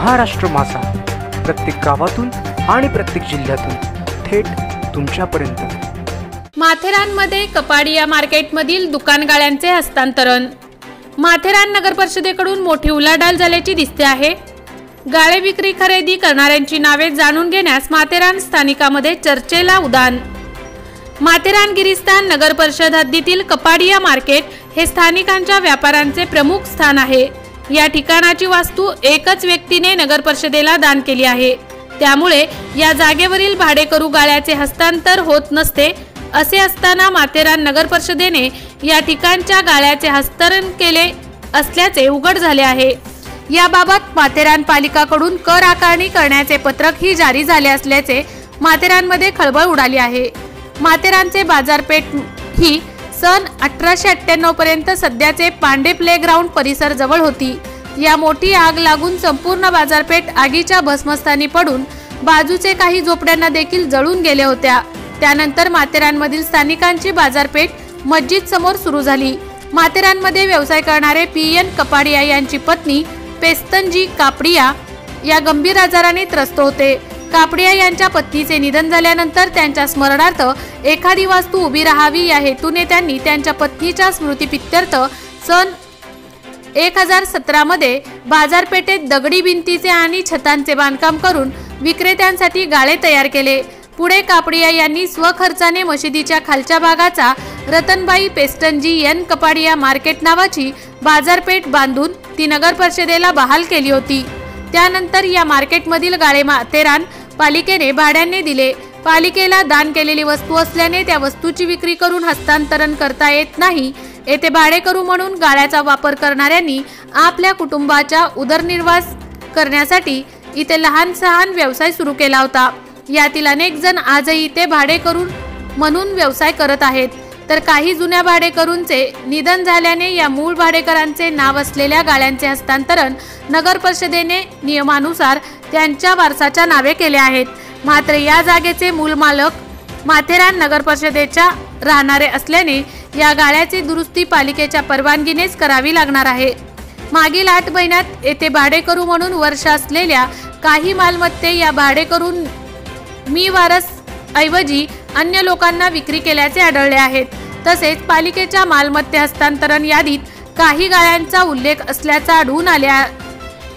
महाराष्ट्र माझा, प्रत्येक गावातून आणि प्रत्येक जिल्ह्यातून थेट तुमच्यापर्यंत। माथेरानमध्ये कपाडिया मार्केटमधील दुकान गाळ्यांचे हस्तांतरण। माथेरान नगर परिषदेकडून मोठी उलाढाल झाल्याची दिसते आहे। गाळे विक्री खरेदी करणाऱ्यांची नावे जाणून घेण्यास माथेरान स्थानिकांमध्ये चर्चेला उधाण। माथेरान गिरिस्थान नगर परिषद हद्दीतील कपाडिया मार्केट हे स्थानिकांच्या व्यापाऱ्यांचे प्रमुख स्थान आहे। या ठिकाणाची वास्तू एकच व्यक्तीने नगर परिषदेला दान केली आहे, त्यामुळे या जागेवरील भाडेकरू गाळ्याचे हस्तांतर होत नसते। असे असताना माथेरान नगर परिषदेने या ठिकाणच्या गाळ्याचे हस्तांतरण केले असल्याचे उघड झाले आहे। याबाबत माथेरान पालिकाकडून कर आकारणी करण्याचे पत्रकही जारी झाले असल्याचे माथेरानमध्ये खळबळ उडाली आहे। माथेरानचे बाजारपेठ ही सन 1898 पर्यंत सध्याचे पांडे प्लेग्राउंड परिसर जवळ होती। या मोठी आग लागून संपूर्ण बाजारपेठ आगीच्या भस्मस्थानी पडून बाजूचे काही झोपड्यांना देखील जळून गेले होत्या। त्यानंतर माथेरानमधील स्थानिकांची बाजारपेठ मस्जिद समोर सुरू झाली। माथेरानमध्ये व्यवसाय करणारे पीएन कपाडिया यांची पत्नी पेस्तनजी कापडिया या गंभीर आजाराने त्रस्त होते। कापडिया यांच्या पत्नीचे निधन झाल्यानंतर त्यांच्या स्मरणार्थ एखादी वास्तू उभी राहावी या हेतूने त्यांनी त्यांच्या पत्नीच्या स्मृतिप्रीत्यर्थ सन 1017 मध्ये बाजारपेठेत दगडी भिंतीचे आणि छतांचे बांधकाम करून विक्रेत्यांसाठी गाळे तयार केले। पुढे कापडिया यांनी स्वखर्चाने मशिदीच्या खालच्या भागाचा रतनबाई पेस्टनजी एन कपाडिया मार्केट नावाची बाजारपेठ बांधून ती नगर परिषदेला बहाल केली होती। त्यानंतर या मार्केटमधील गाळे माथेरान पालिकेने भाड्याने दिले। पालिकेला दान केलेली वस्तू असल्याने त्या वस्तूची विक्री करून हस्तांतरण करता येत नाही। येथे भाडेकरू म्हणून गाळ्याचा वापर करणाऱ्यांनी आपल्या कुटुंबाचा उदरनिर्वाह करण्यासाठी इथे लहान सहान व्यवसाय सुरू केला होता। यातील अनेक जण आजही इथे भाडेकरू म्हणून व्यवसाय करत आहेत, तर काही जुन्या भाडेकरूंचे निधन झाल्याने या मूळ भाडेकरांचे नाव असलेल्या गाळ्यांचे हस्तांतरण नगर परिषदेने नियमानुसार त्यांच्या वारसाच्या नावे केले आहेत। मात्र या जागेचे मूळ मालक माथेरान नगर परिषदेच्या राहणारे असल्याने या गाळ्याची दुरुस्ती पालिकेच्या परवानगीनेच करावी लागणार आहे। मागील 8 महिन्यात येथे भाडेकरू म्हणून वर्ष असलेल्या काही मालमत्ते या भाडेकरून मी वारस ऐवजी अन्य लोकांना विक्री केल्याचे आढळले आहेत। तसेच पालिकेच्या मालमत्ते हस्तांतरण यादीत काही गाळ्यांचा उल्लेख असल्याचा आढळून आल्या।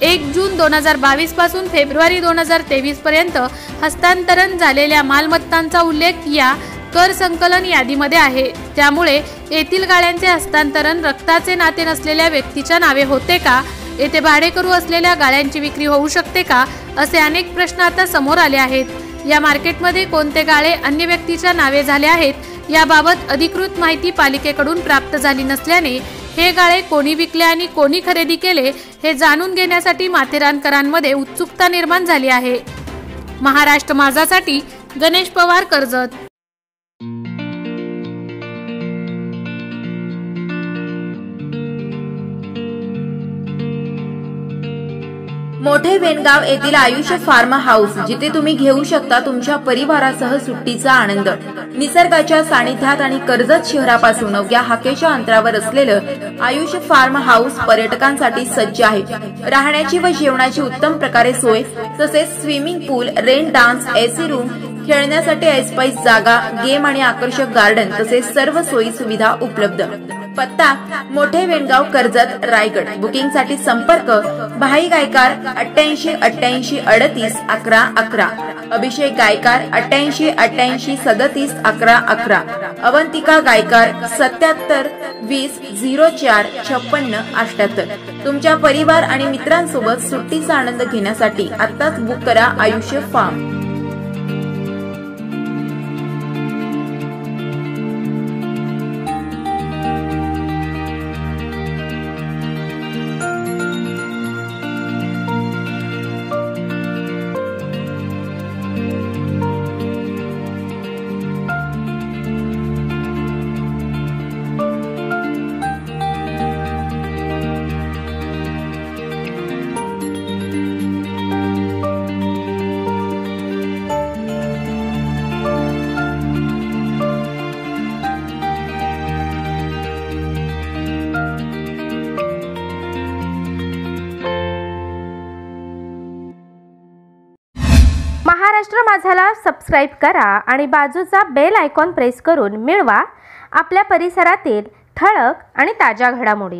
1 जून 2022 पासून फेब्रुवारी 2023 पर्यंत हस्तांतरण झालेल्या मालमत्तांचा उल्लेख या कर संकलन यादीमध्ये आहे। त्यामुळे येथील गाळ्यांचे हस्तांतरण रक्ताचे नाते नसलेल्या व्यक्तीच्या नावे होते का? येथे भाडेकरू असलेल्या गाळ्यांची विक्री होऊ शकते का? असे अनेक प्रश्न आता समोर आले आहेत। या मार्केटमध्ये कोणते गाळे अन्य व्यक्तीच्या नावे झाले आहेत याबाबत अधिकृत माहिती पालिकेकडून प्राप्त झाली नसल्याने हे गाळे कोणी विकले आणि कोणी खरेदी केले हे जाणून घेण्यासाठी माथेरानकरांमध्ये उत्सुकता निर्माण झाली आहे। महाराष्ट्र माझासाठी गणेश पवार, कर्जत। मोठे वेणगाव येथील आयुष्य फार्म हाऊस, जिथे तुम्ही घेऊ शकता तुमच्या परिवारासह सुट्टीचा आनंद। निसर्गाच्या सानिध्यात आणि कर्जत शहरापासून अवघ्या हाकेच्या अंतरावर असलेलं आयुष्य फार्म हाऊस पर्यटकांसाठी सज्ज आहे। राहण्याची व जेवणाची उत्तम प्रकारे सोय, तसेच स्विमिंग पूल, रेन डान्स, एसी रूम, खेळण्यासाठी ऐसपैस जागा, गेम आणि आकर्षक गार्डन तसेच सर्व सोयी सुविधा उपलब्ध। पत्ता मोठे वेणगाव, कर्जत, रायगड। बुकिंग साठी संपर्क भाई गायकार 88 88 38 11 11, अभिषेक गायकार 88 88 37 11 11, अवंतिका गायकार 77 20 04 56 78। तुमच्या परिवार आणि मित्रांसोबत सुट्टीचा आनंद घेण्यासाठी आत्ताच बुक करा आयुष्य फार्म। महाराष्ट्र माझाला सबस्क्राईब करा आणि बाजूचा बेल आयकॉन प्रेस करून मिळवा आपल्या परिसरातील ठळक आणि ताज्या घडामोडी।